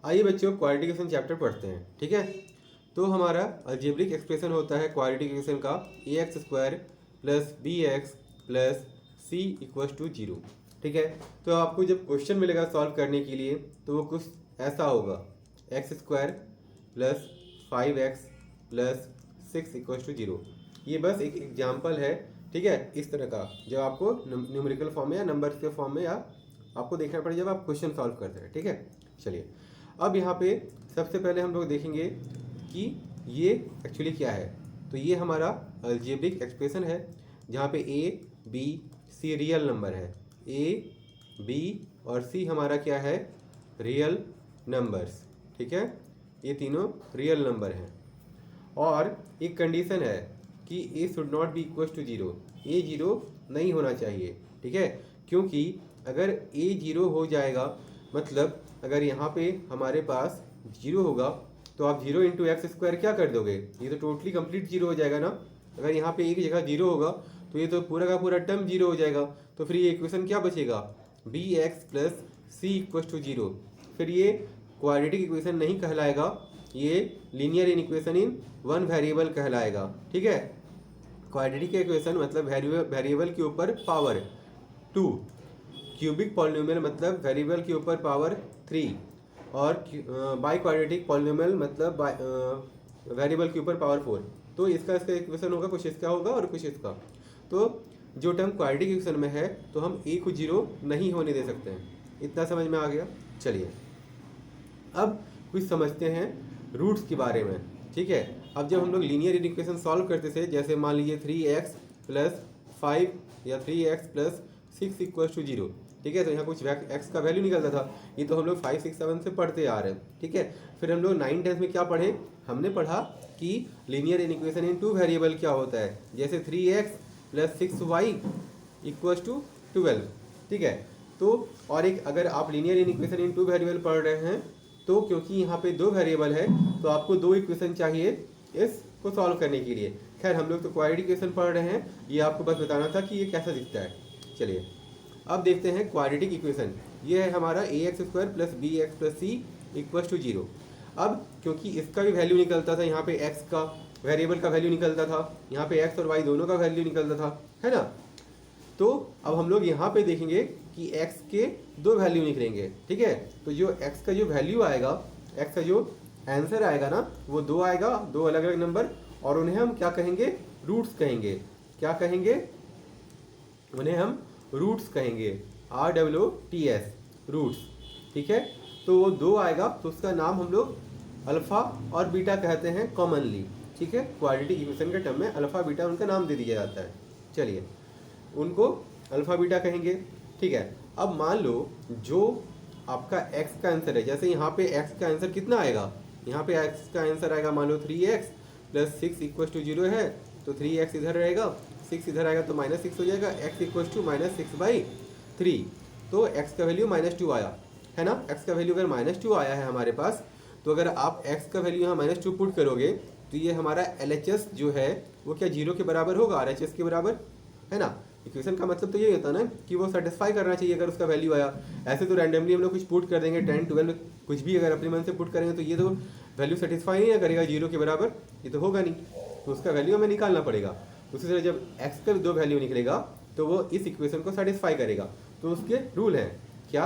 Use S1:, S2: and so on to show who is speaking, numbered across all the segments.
S1: आइए बच्चों quadratic equation chapter पढ़ते हैं। ठीक है, तो हमारा अलजेब्रिक एक्सप्रेशन होता है क्वाड्रेटिक इक्वेशन का ax² plus bx plus c equals to 0। ठीक है, तो आपको जब क्वेश्चन मिलेगा सॉल्व करने के लिए तो वो कुछ ऐसा होगा, x² plus 5x plus 6 equals to 0। ये बस एक एग्जाम्पल है। ठीक है, इस तरह का जब आपको न्यूमेरिकल फॉर्म में या नंबर के फॉर्म में या आपको देखना पड़ेगा जब आप क्वेश्चन सॉल्व करते हैं। ठीक है, चलिए अब यहाँ पे सबसे पहले हम लोग देखेंगे कि ये एक्चुअली क्या है। तो ये हमारा अलजेब्रिक एक्सप्रेशन है जहाँ पे a, b, c real number है। a, b और c हमारा क्या है, रियल नंबर्स। ठीक है, ये तीनों रियल नंबर हैं और एक कंडीशन है कि a should not be equal to 0। a 0 नहीं होना चाहिए। ठीक है, क्योंकि अगर a 0 हो जाएगा मतलब अगर यहाँ पे हमारे पास 0 होगा तो आप 0 इंटू x² क्या कर दोगे, ये तो टोटली कंप्लीट 0 हो जाएगा ना। अगर यहाँ पे एक जगह 0 होगा तो ये तो पूरा का पूरा टर्म 0 हो जाएगा। तो फिर ये इक्वेशन क्या बचेगा, bx plus c equal to 0। फिर ये क्वाड्रेटिक इक्वेशन नहीं कहलाएगा, ये linear equation in one variable कहलाएगा। ठीक है, क्वाड्रेटिक इक्वेशन मतलब वेरिएबल के ऊपर पावर 2, क्यूबिक पॉलिनोमियल मतलब वेरिएबल के ऊपर पावर 3 और बाई क्वाड्रेटिक पॉलिनोमियल मतलब वेरिएबल के ऊपर पावर 4। तो इसका इक्वेशन होगा, कुछ इसका होगा और कुछ इसका। तो जो टर्म क्वाड्रेटिक इक्वेशन में है तो हम a को 0 नहीं होने दे सकते हैं। इतना समझ में आ गया। चलिए अब कुछ समझते हैं रूट्स के बारे में। ठीक है, अब जब हम लोग लीनियर इक्वेशन सॉल्व करते थे, जैसे मान लीजिए 3x प्लस 5 या 3x प्लस 6 इक्वल टू 0। ठीक है, तो यहाँ कुछ x का वैल्यू निकलता था। ये तो हम लोग 5, 6, 7 से पढ़ते आ रहे हैं। ठीक है, फिर हम लोग 9, 10 में क्या पढ़े, हमने पढ़ा कि लीनियर इक्वेशन इन टू वेरिएबल क्या होता है, जैसे 3x plus 6y equal to 12। ठीक है, तो और एक अगर आप लीनियर इक्वेशन इन टू वेरिएबल पढ़ रहे हैं तो क्योंकि यहाँ पे 2 वेरिएबल है तो आपको 2 इक्वेशन चाहिए इसको सॉल्व करने के लिए। खैर हम लोग तो क्वाड्रेटिक इक्वेशन पढ़ रहे हैं, ये आपको बस बताना था कि ये कैसा दिखता है। चलिए अब देखते हैं क्वाड्रेटिक इक्वेशन। ये है हमारा ax² plus bx plus c equal to 0। अब क्योंकि इसका भी वैल्यू निकलता था, यहाँ पे x का वेरिएबल का वैल्यू निकलता था, यहाँ पे x और y दोनों का वैल्यू निकलता था, है ना। तो अब हम लोग यहाँ पे देखेंगे कि x के 2 वैल्यू निकलेंगे। ठीक है, तो जो x का जो वैल्यू आएगा, x का जो आंसर आएगा ना, वो 2 आएगा, 2 अलग अलग नंबर, और उन्हें हम क्या कहेंगे, रूट्स कहेंगे। क्या कहेंगे, उन्हें हम रूट्स कहेंगे, ROOTS, रूट्स। ठीक है, तो वो 2 आएगा तो उसका नाम हम लोग अल्फ़ा और बीटा कहते हैं कॉमनली। ठीक है, क्वाड्रेटिक इक्वेशन के टर्म में अल्फ़ा बीटा उनका नाम दे दिया जाता है। चलिए उनको अल्फ़ा बीटा कहेंगे। ठीक है, अब मान लो जो आपका x का आंसर है, जैसे यहाँ पे x का आंसर कितना आएगा, यहाँ पे x का आंसर आएगा मान लो 3x प्लस 6 इक्वल टू 0 है, तो 3x इधर रहेगा, 6 इधर आएगा तो -6 हो जाएगा, x इक्वल टू -6/3। तो x का वैल्यू -2 आया है ना। x का वैल्यू अगर -2 आया है हमारे पास, तो अगर आप x का वैल्यू यहाँ -2 पुट करोगे तो ये हमारा LHS जो है वो क्या 0 के बराबर होगा, RHS के बराबर, है ना। इक्वेशन का मतलब तो ये होता है ना कि वो सेटिस्फाई करना चाहिए अगर उसका वैल्यू आया। ऐसे तो रैंडमली हम लोग कुछ पुट कर देंगे, 10, 12 कुछ भी अगर अपने मन से पुट करेंगे तो ये तो वैल्यू सेटिस्फाई नहीं करेगा 0 के बराबर, ये तो होगा नहीं, तो उसका वैल्यू हमें निकालना पड़ेगा। उसी तरह जब x का 2 वैल्यू निकलेगा तो वो इस इक्वेशन को सेटिस्फाई करेगा। तो उसके रूल हैं क्या,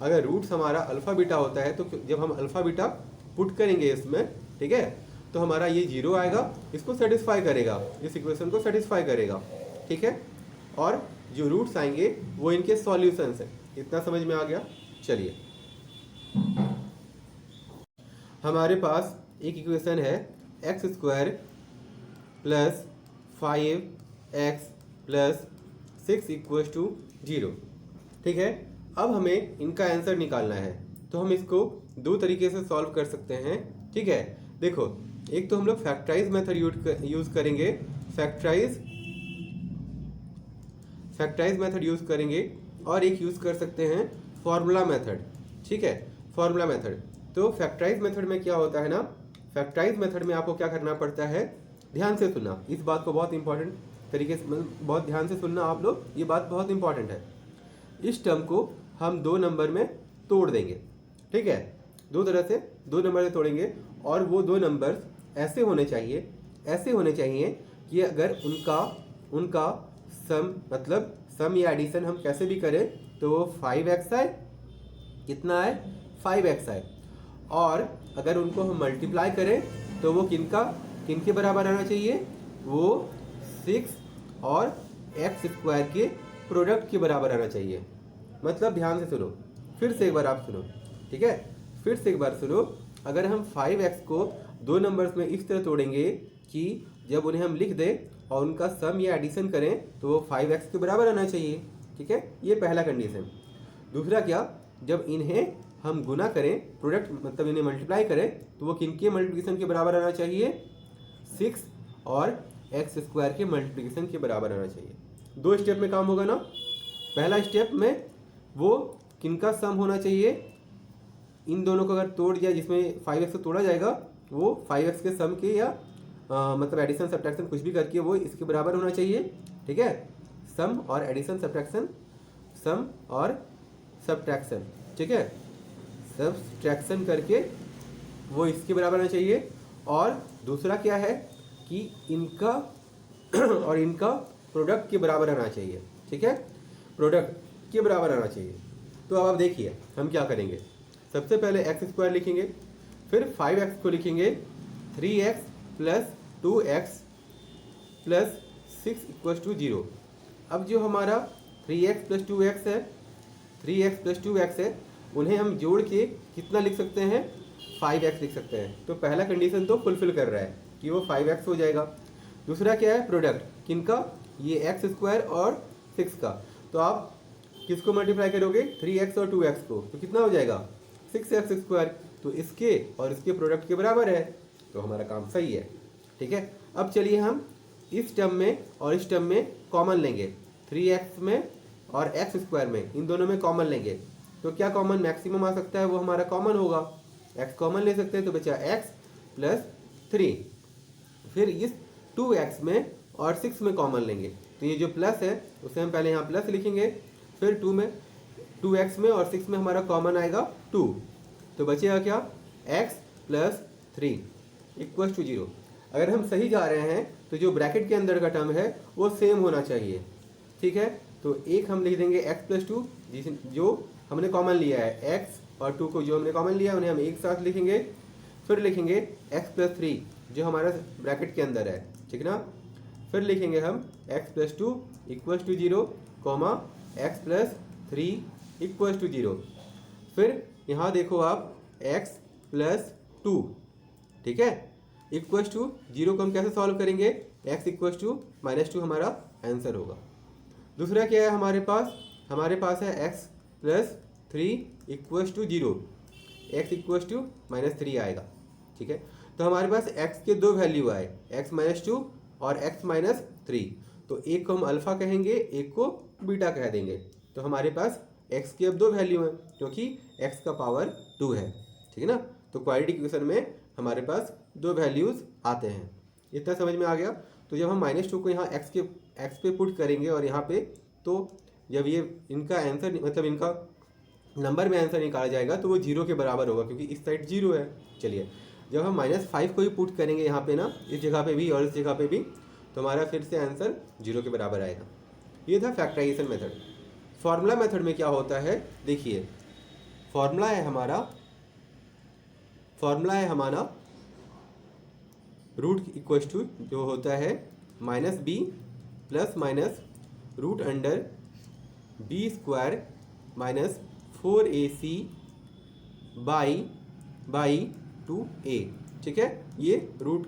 S1: अगर रूट्स हमारा अल्फ़ा बीटा होता है तो जब हम अल्फ़ा बीटा पुट करेंगे इसमें, ठीक है, तो हमारा ये 0 आएगा, इसको सेटिस्फाई करेगा, इस इक्वेशन को सेटिस्फाई करेगा। ठीक है, और जो रूट्स आएंगे वो इनके सॉल्यूशंस हैं। इतना समझ में आ गया। चलिए हमारे पास एक इक्वेशन है x² plus 5x plus 6 equal to 0। ठीक है, अब हमें इनका आंसर निकालना है, तो हम इसको 2 तरीके से सॉल्व कर सकते हैं। ठीक है, देखो एक तो हम लोग फैक्टराइज मेथड यूज़ करेंगे, फैक्टराइज मेथड यूज़ करेंगे, और एक यूज़ कर सकते हैं फॉर्मूला मेथड। ठीक है, फॉर्मूला मेथड। तो फैक्टराइज मेथड में क्या होता है ना, फैक्टराइज मेथड में आपको क्या करना पड़ता है, ध्यान से सुनना इस बात को, बहुत इंपॉर्टेंट तरीके से, बहुत ध्यान से सुनना आप लोग, ये बात बहुत इंपॉर्टेंट है। इस टर्म को हम 2 नंबर में तोड़ देंगे। ठीक है, दो तरह से, दो नंबर से तोड़ेंगे और वो दो नंबर्स ऐसे होने चाहिए कि अगर उनका सम मतलब सम या एडिशन हम कैसे भी करें तो वो 5x आए, कितना आए 5x आए, और अगर उनको हम मल्टीप्लाई करें तो वो किनके बराबर आना चाहिए, वो 6 और x स्क्वायर के प्रोडक्ट के बराबर आना चाहिए। मतलब ध्यान से सुनो, फिर से एक बार आप सुनो, ठीक है, फिर से एक बार सुनो। अगर हम 5x को दो नंबर्स में इस तरह तोड़ेंगे कि जब उन्हें हम लिख दें और उनका सम या एडिशन करें तो वो 5x के बराबर आना चाहिए, ठीक है, ये पहला कंडीशन। दूसरा क्या, जब इन्हें हम गुना करें, प्रोडक्ट मतलब इन्हें मल्टीप्लाई करें तो वो किनके मल्टीप्लिकेशन के बराबर आना चाहिए, 6 और x स्क्वायर के मल्टीप्लिकेशन के बराबर आना चाहिए। दो स्टेप में काम होगा ना। पहला स्टेप में वो किनका सम होना चाहिए, इन दोनों को अगर तोड़ दिया जिसमें 5x को तोड़ा जाएगा वो 5x के सम के या मतलब एडिशन सब्ट्रैक्शन कुछ भी करके वो इसके बराबर होना चाहिए, ठीक है, सम और एडिशन सब्ट्रैक्शन, सम और सब्ट्रैक्शन, ठीक है, सब्ट्रैक्शन करके वो इसके बराबर होना चाहिए। और दूसरा क्या है कि इनका और इनका प्रोडक्ट के बराबर आना चाहिए, ठीक है, प्रोडक्ट के बराबर आना चाहिए। तो अब आप देखिए हम क्या करेंगे, सबसे पहले एक्स स्क्वायर लिखेंगे, फिर 5x को लिखेंगे 3x plus 2x plus 6 equal to 0। अब जो हमारा 3x प्लस 2x है, 3x प्लस 2x है, उन्हें हम जोड़ के कितना लिख सकते हैं, 5x लिख सकते हैं। तो पहला कंडीशन तो फुलफिल कर रहा है कि वो 5x हो जाएगा। दूसरा क्या है, प्रोडक्ट किनका, ये एक्स स्क्वायर और 6 का। तो आप किसको मल्टीप्लाई करोगे, 3x और 2x को, तो कितना हो जाएगा 6x स्क्वायर। तो इसके और इसके प्रोडक्ट के बराबर है, तो हमारा काम सही है, ठीक है। अब चलिए हम इस टर्म में और इस टर्म में कॉमन लेंगे, 3x में और x स्क्वायर में, इन दोनों में कॉमन लेंगे। तो क्या कॉमन मैक्सिमम आ सकता है, वो हमारा कॉमन होगा, x कॉमन ले सकते हैं, तो बचा x प्लस 3। फिर इस 2x में और 6 में कॉमन लेंगे, तो ये जो प्लस है उसे हम पहले यहाँ प्लस लिखेंगे, फिर 2x में और 6 में हमारा कॉमन आएगा 2, तो बचेगा क्या, x प्लस 3 इक्वल टू 0। अगर हम सही जा रहे हैं तो जो ब्रैकेट के अंदर का टर्म है वो सेम होना चाहिए, ठीक है। तो एक हम लिख देंगे x प्लस 2 जो हमने कॉमन लिया है, x और 2 को जो हमने कॉमन लिया है उन्हें हम एक साथ लिखेंगे। फिर लिखेंगे x प्लस 3 जो हमारा ब्रैकेट के अंदर है, ठीक ना। फिर लिखेंगे हम x plus 2 equal to 0 comma x plus 3 equal to 0। फिर यहाँ देखो आप x प्लस 2, ठीक है, इक्वल टू 0 को हम कैसे सॉल्व करेंगे, x इक्वल टू -2 हमारा आंसर होगा। दूसरा क्या है हमारे पास है x plus 3 equal to 0, x equal to -3 आएगा, ठीक है। तो हमारे पास x के दो वैल्यू आए, x -2 और x -3। तो एक को हम अल्फ़ा कहेंगे, एक को बीटा कह देंगे। तो हमारे पास x की अब दो वैल्यू हैं क्योंकि x का पावर 2 है, ठीक है ना। तो क्वाड्रेटिक इक्वेशन में हमारे पास दो वैल्यूज़ आते हैं। इतना समझ में आ गया। तो जब हम -2 को यहाँ x पे पुट करेंगे और यहाँ पे, तो जब ये इनका आंसर मतलब इनका नंबर में आंसर निकाला जाएगा तो वो 0 के बराबर होगा क्योंकि इस साइड 0 है। चलिए जब हम -5 को ही पुट करेंगे यहाँ पे ना, इस जगह पे भी और इस जगह पे भी, तो हमारा फिर से आंसर 0 के बराबर आएगा। ये था फैक्टराइजेशन मेथड। फॉर्मूला मेथड में क्या होता है, देखिए फॉर्मूला है हमारा रूट इक्वल टू जो होता है -b plus minus root under b square minus 4ac by 2a, ठीक है। ये रूट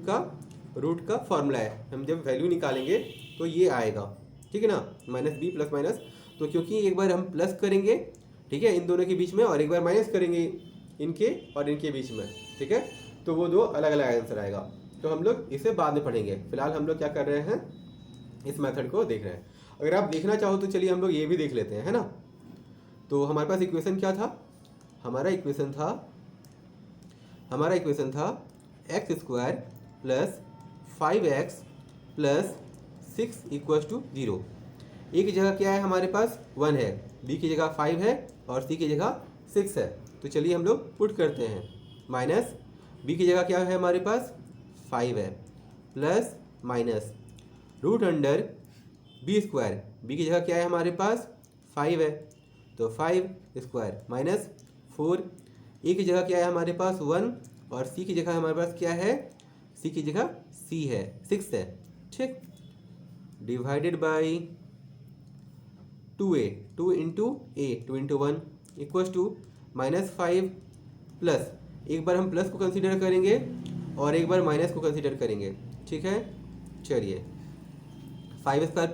S1: का फॉर्मूला है। हम जब वैल्यू निकालेंगे तो ये आएगा, ठीक है ना, -b प्लस माइनस। तो क्योंकि एक बार हम प्लस करेंगे, ठीक है, इन दोनों के बीच में, और एक बार माइनस करेंगे इनके और इनके बीच में, ठीक है, तो वो दो अलग अलग आंसर आएगा। तो हम लोग इसे बाद में पढ़ेंगे। फिलहाल हम लोग क्या कर रहे हैं, इस मेथड को देख रहे हैं। अगर आप देखना चाहो तो चलिए हम लोग ये भी देख लेते हैं, है ना। तो हमारे पास इक्वेशन क्या था, हमारा इक्वेशन था x square plus 5x plus 6 equal to 0। A की जगह क्या है हमारे पास, 1 है, बी की जगह 5 है और सी की जगह 6 है। तो चलिए हम लोग पुट करते हैं। माइनस बी की जगह क्या है हमारे पास 5 है, plus minus root under b square, b की जगह क्या है हमारे पास 5 है, तो 5 स्क्वायर माइनस 4, ए की जगह क्या है हमारे पास 1, और सी की जगह हमारे पास क्या है, सी की जगह सी है 6 है, ठीक, divided by 2a, 2 into a, 2 into 1 equals to -5 plus, एक बार हम प्लस को कंसीडर करेंगे और एक बार माइनस को कंसीडर करेंगे, ठीक है। चलिए 5 का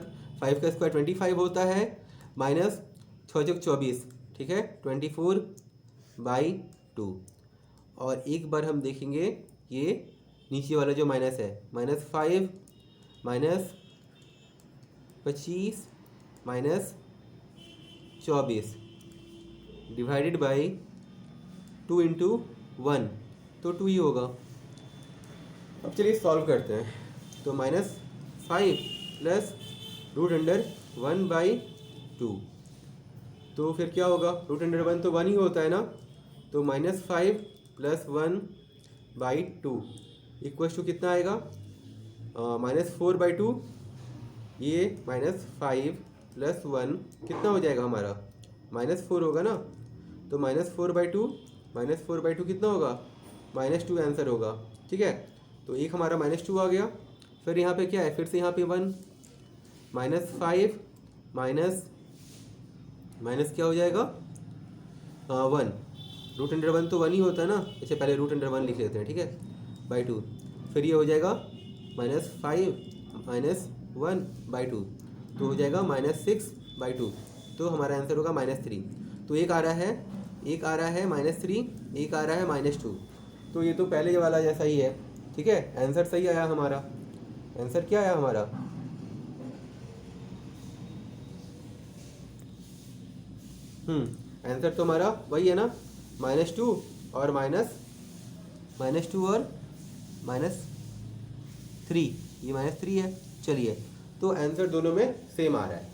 S1: स्क्वायर 25 होता है, माइनस 6 24, ठीक है, 24/2, और एक बार हम देखेंगे ये नीचे वाला जो माइनस है, -5 -25 -24 डिवाइडेड बाई 2 इंटू 1, तो 2 ही होगा। अब चलिए सॉल्व करते हैं, तो -5 प्लस रूट अंडर 1/2, तो फिर क्या होगा, रूट अंडर 1 तो 1 ही होता है ना, तो -5 प्लस 1/2 इक्वल्स टू कितना आएगा, -4/2, ये -5 प्लस 1 कितना हो जाएगा हमारा, -4 होगा ना, तो -4/2 कितना होगा, -2 आंसर होगा, ठीक है। तो एक हमारा -2 आ गया, फिर यहाँ पे क्या है, फिर से यहाँ पे 1, -5 माइनस क्या हो जाएगा 1, रूट अंडर 1 तो 1 ही होता है ना, अच्छा पहले रूट अंडर 1 लिख लेते हैं, ठीक है, /2, फिर ये हो जाएगा -5 -1/2, तो हो जाएगा -6/2, तो हमारा आंसर होगा -3। तो एक आ रहा है -3, एक आ रहा है -2, तो ये तो पहले वाला जैसा ही है, ठीक है। आंसर सही आया हमारा, आंसर क्या आया हमारा, आंसर तो हमारा वही है ना, -2 और -2 और -3, ये -3 है। चलिए, तो आंसर दोनों में सेम आ रहा है।